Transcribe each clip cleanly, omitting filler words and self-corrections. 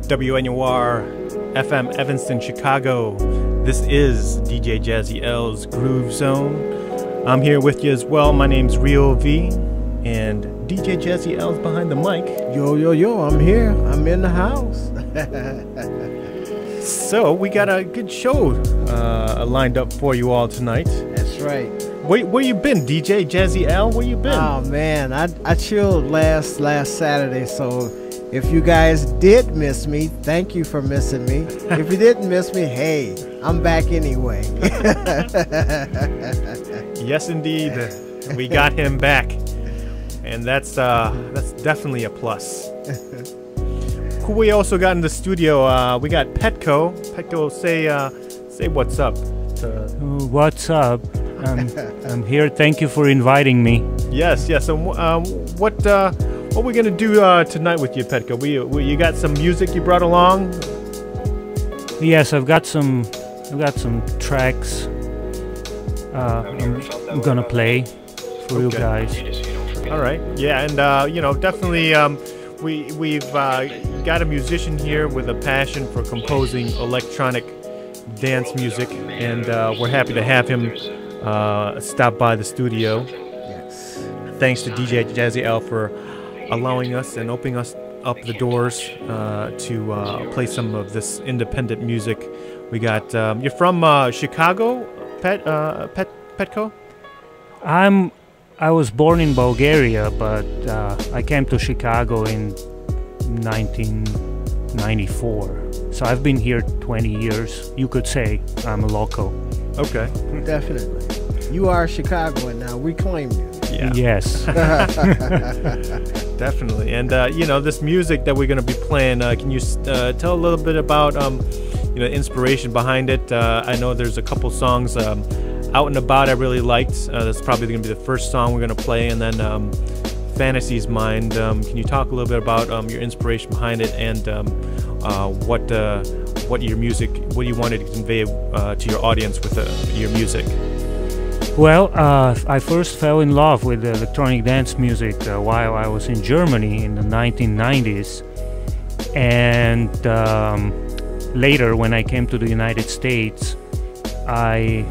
WNUR FM Evanston, Chicago. This is DJ Jazzy L's Groove Zone. I'm here with you as well. My name's Rio V, and DJ Jazzy L's behind the mic. Yo, yo, yo, I'm here. I'm in the house. So we got a good show lined up for you all tonight. That's right. Where you been, DJ Jazzy L? Where you been? Oh man, I chilled last Saturday. So if you guys did miss me, thank you for missing me. If you didn't miss me, hey, I'm back anyway. Yes, indeed, we got him back, and that's definitely a plus. Who we also got in the studio? We got Petco. Petco, say what's up. What's up? I'm here. Thank you for inviting me. Yes. So, what we gonna do tonight with you, Petco? You got some music you brought along? Yes, I've got some tracks. I'm gonna play for you guys. All right. Yeah, and definitely we've got a musician here with a passion for composing electronic dance music, and we're happy to have him stop by the studio. Yes. Thanks to DJ Jazzy L for allowing us and opening us up the doors to play some of this independent music. We got you're from Chicago, Petco? I was born in Bulgaria, but I came to Chicago in 1994. So I've been here 20 years. You could say I'm a local. Okay. Definitely. You are Chicagoan now. We claim you. Yeah. Yes. Definitely. And this music that we're going to be playing, can you tell a little bit about inspiration behind it? I know there's a couple songs Out and About I really liked. That's probably going to be the first song we're going to play, and then Fantasy's Mind. Can you talk a little bit about your inspiration behind it, and what you wanted to convey to your audience with your music? Well, I first fell in love with electronic dance music while I was in Germany in the 1990s, and later when I came to the United States, I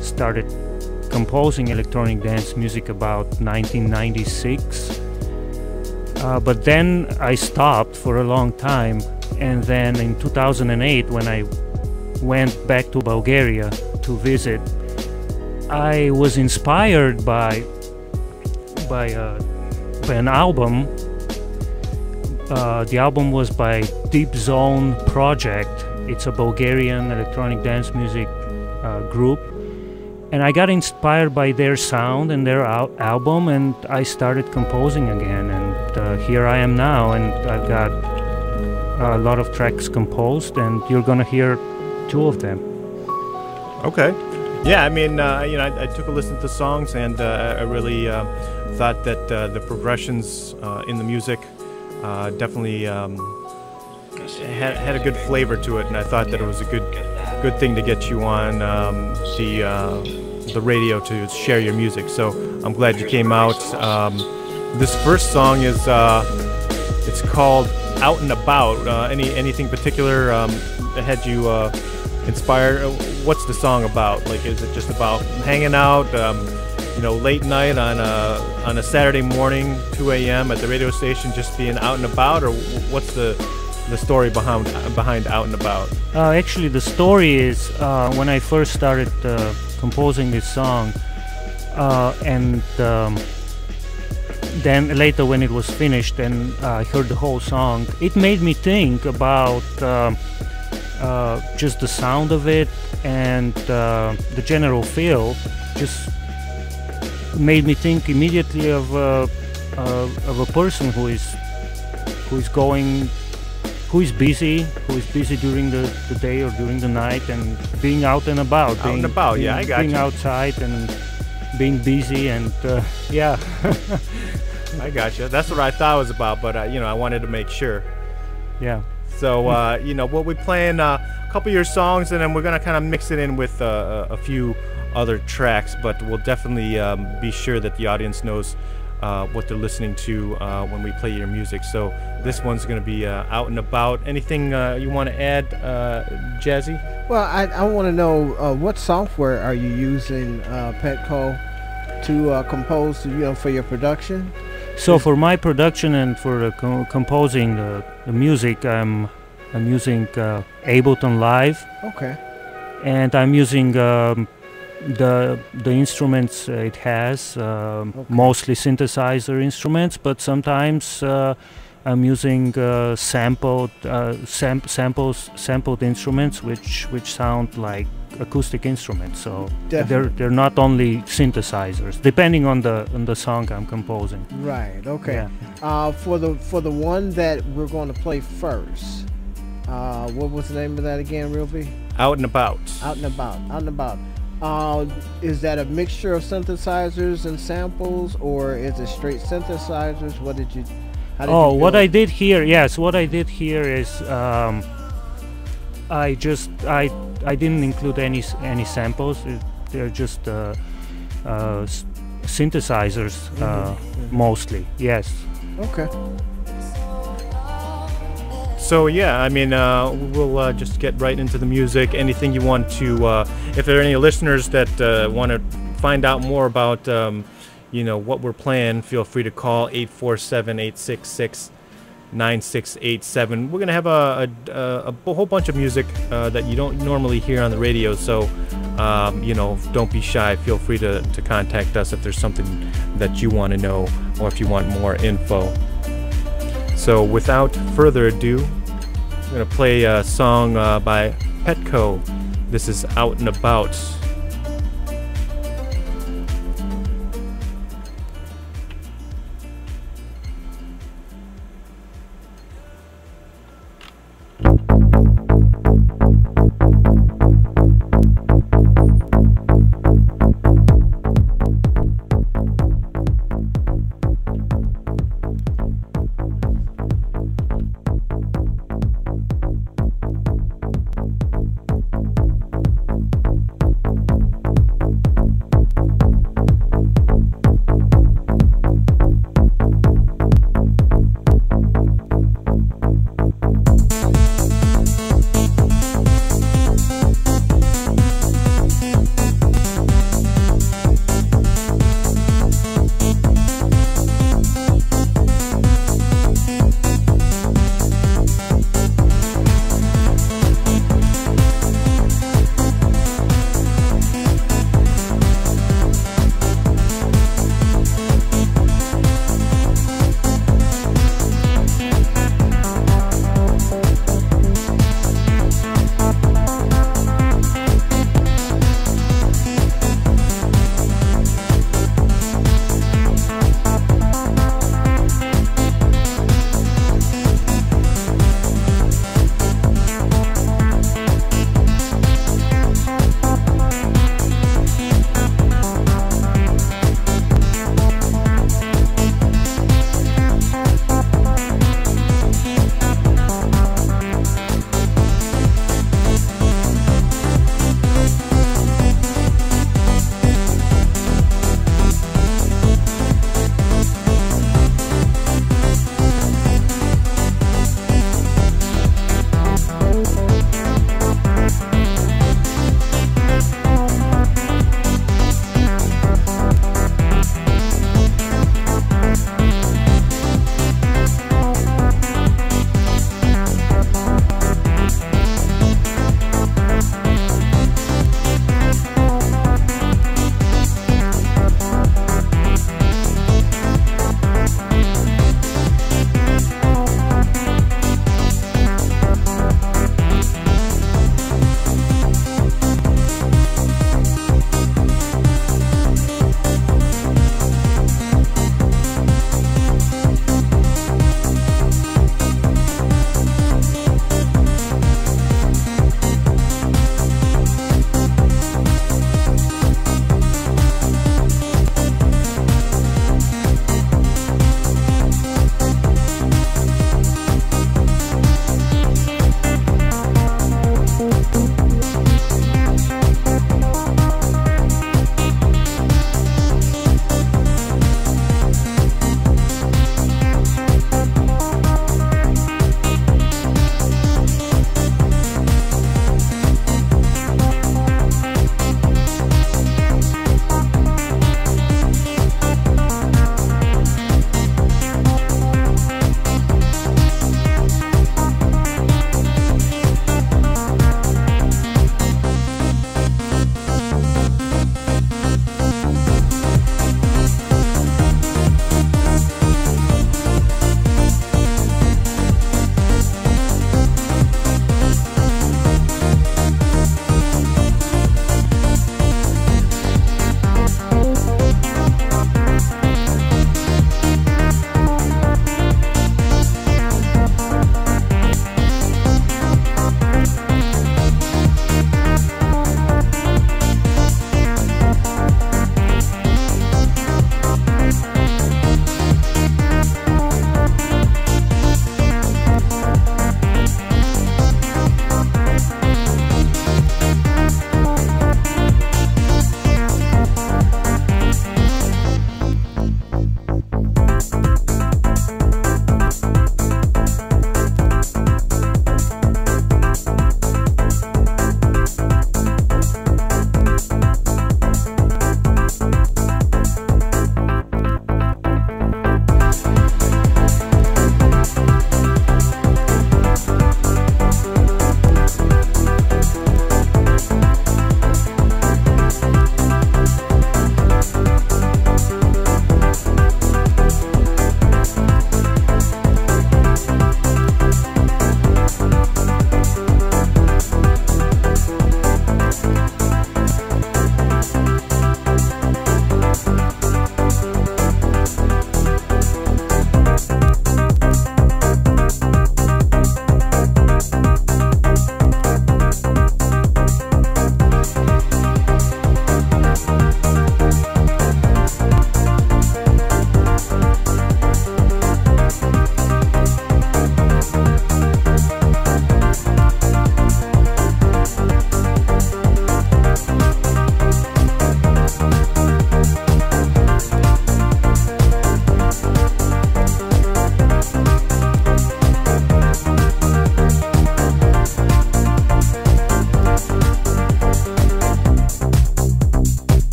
started composing electronic dance music about 1996, but then I stopped for a long time, and then in 2008 when I went back to Bulgaria to visit, I was inspired by an album. The album was by Deep Zone Project. It's a Bulgarian electronic dance music group, and I got inspired by their sound and their album, and I started composing again, and here I am now, and I've got a lot of tracks composed, and you're gonna hear two of them. Okay. Yeah, I mean, I took a listen to the songs, and I really thought that the progressions in the music definitely had a good flavor to it, and I thought that it was a good thing to get you on the radio to share your music. So I'm glad you came out. This first song is it's called Out and About. Anything particular that had you inspired? What's the song about? Like, is it just about hanging out, late night on a Saturday morning, 2 a.m. at the radio station, just being out and about, or what's the story behind Out and About? Actually, the story is when I first started composing this song, and then later when it was finished and I heard the whole song, it made me think about just the sound of it, and the general feel just made me think immediately of a person who is busy during the day or during the night, and being out and about. Yeah, I got being you. outside and being busy, and yeah. I got you. That's what I thought it was about, but I wanted to make sure. Yeah. So we'll be playing a couple of your songs, and then we're gonna kind of mix it in with a few other tracks, but we'll definitely be sure that the audience knows what they're listening to when we play your music. So this one's going to be Out and About. Anything you want to add, Jazzy? Well, I want to know what software are you using, Petco, to compose, for your production? So for my production and for composing the music, I'm using Ableton Live, Okay. and I'm using the instruments it has, mostly synthesizer instruments, but sometimes I'm using sampled instruments, which sound like acoustic instruments. So they're not only synthesizers, depending on the song I'm composing. Right. Okay. Yeah. For the one that we're going to play first, what was the name of that again, Real B? Out and About. Out and About. Out and About. Is that a mixture of synthesizers and samples, or is it straight synthesizers? What did you? How did you What build? I did here, yes, what I did here is I didn't include any samples. They're just synthesizers mostly. Yes. Okay. So yeah, I mean, we'll just get right into the music. Anything you want to, if there are any listeners that want to find out more about, what we're playing, feel free to call 847-866-9687. We're gonna have a whole bunch of music that you don't normally hear on the radio. So, don't be shy. Feel free to contact us if there's something that you want to know or if you want more info. So without further ado, I'm going to play a song by Petco. This is Out and About.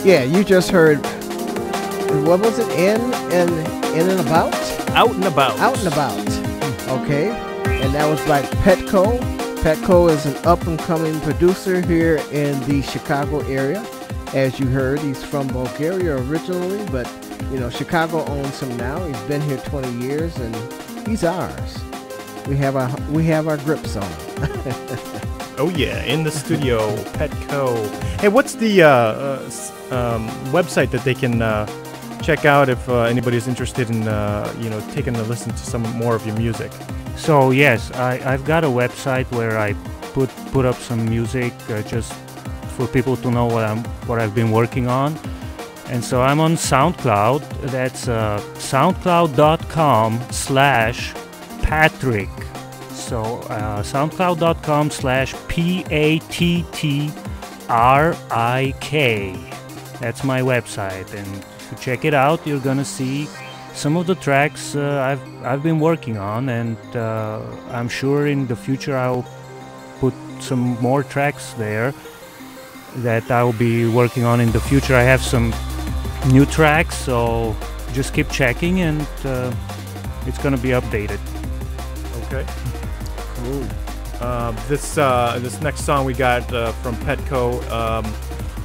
Yeah, you just heard, what was it? In and about? Out and About. Out and About. Okay. And that was by Petco. Petco is an up-and-coming producer here in the Chicago area. As you heard, he's from Bulgaria originally, but, you know, Chicago owns him now. He's been here 20 years, and he's ours. We have our grips on him. Oh yeah, in the studio, Petco. Hey, what's the website that they can check out if anybody's interested in taking a listen to some more of your music? So yes, I've got a website where I put up some music just for people to know what I've been working on. And so I'm on SoundCloud. That's soundcloud.com/PattriK. So soundcloud.com/PATTRIK. That's my website, and if you check it out, you're gonna see some of the tracks I've been working on, and I'm sure in the future I'll put some more tracks there that I'll be working on in the future. I have some new tracks, so just keep checking, and it's gonna be updated. Okay. Cool. This next song we got from Petco.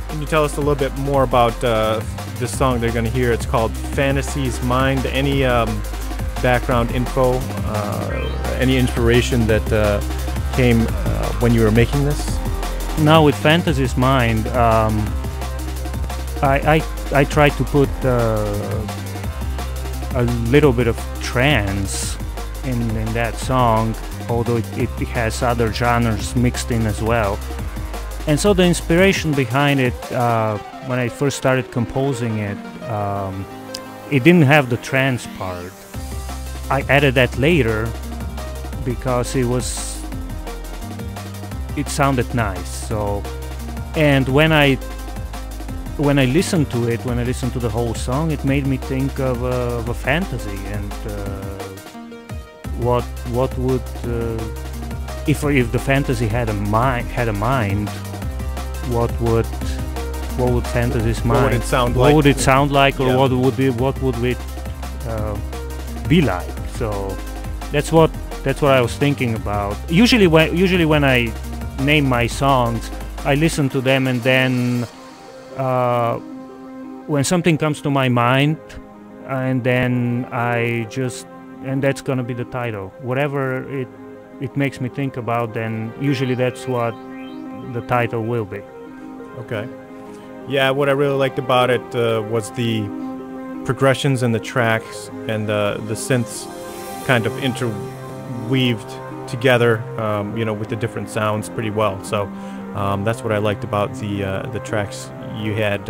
Can you tell us a little bit more about this song they're going to hear? It's called Fantasy's Mind. Any background info, any inspiration that came when you were making this? Now with Fantasy's Mind, I tried to put a little bit of trance in that song, although it has other genres mixed in as well. And so the inspiration behind it, when I first started composing it, it didn't have the trance part. I added that later because it sounded nice. So, and when I listened to it, when I listened to the whole song, it made me think of a fantasy, and what would if the fantasy had a mind, what would fantasy's mind? What would it sound like? What would it sound like, or Yeah. what would it be like? So that's what I was thinking about. Usually when I name my songs, I listen to them, and then when something comes to my mind, and then and that's gonna be the title. Whatever it makes me think about, then usually that's what the title will be. Okay. Yeah, what I really liked about it was the progressions in the tracks, and the synths kind of interweaved together, with the different sounds pretty well. So that's what I liked about the tracks you had,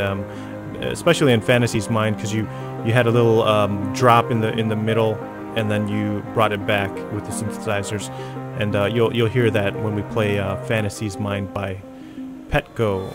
especially in Fantasy's Mind, because you had a little drop in the middle, and then you brought it back with the synthesizers, and you'll hear that when we play Fantasy's Mind by Petco.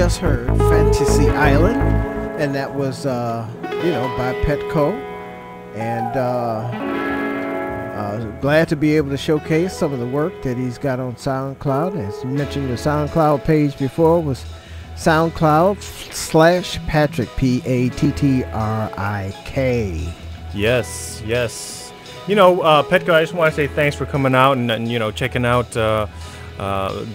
just heard Fantasy Island, and that was, by Petco. And glad to be able to showcase some of the work that he's got on SoundCloud. As you mentioned, your SoundCloud page before was SoundCloud/Patrick, Patrik. Yes, yes. Petco, I just want to say thanks for coming out and checking out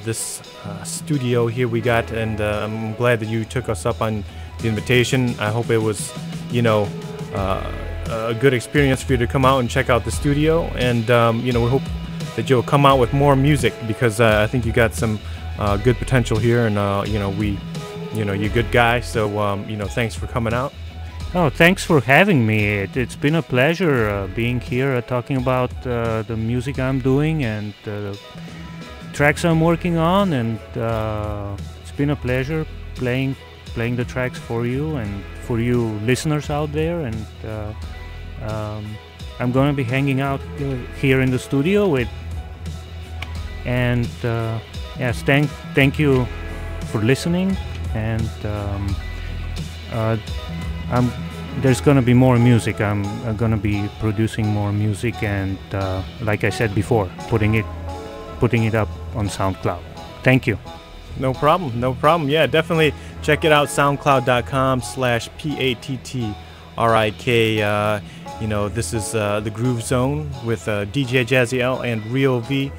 this studio here we got, and I'm glad that you took us up on the invitation. I hope it was, a good experience for you to come out and check out the studio, and we hope that you'll come out with more music, because I think you got some good potential here, and you're a good guy, so thanks for coming out. Oh, thanks for having me. It's been a pleasure being here, talking about the music I'm doing and the tracks I'm working on, and it's been a pleasure playing the tracks for you and for you listeners out there. And I'm gonna be hanging out here in the studio with. And yes, thank you for listening. And there's gonna be more music. I'm gonna be producing more music, and like I said before, putting it up on SoundCloud. Thank you. No problem, no problem. Yeah, definitely check it out, soundcloud.com/PATTRIK. You know, this is the Groove Zone with DJ Jazzy L and Rio V.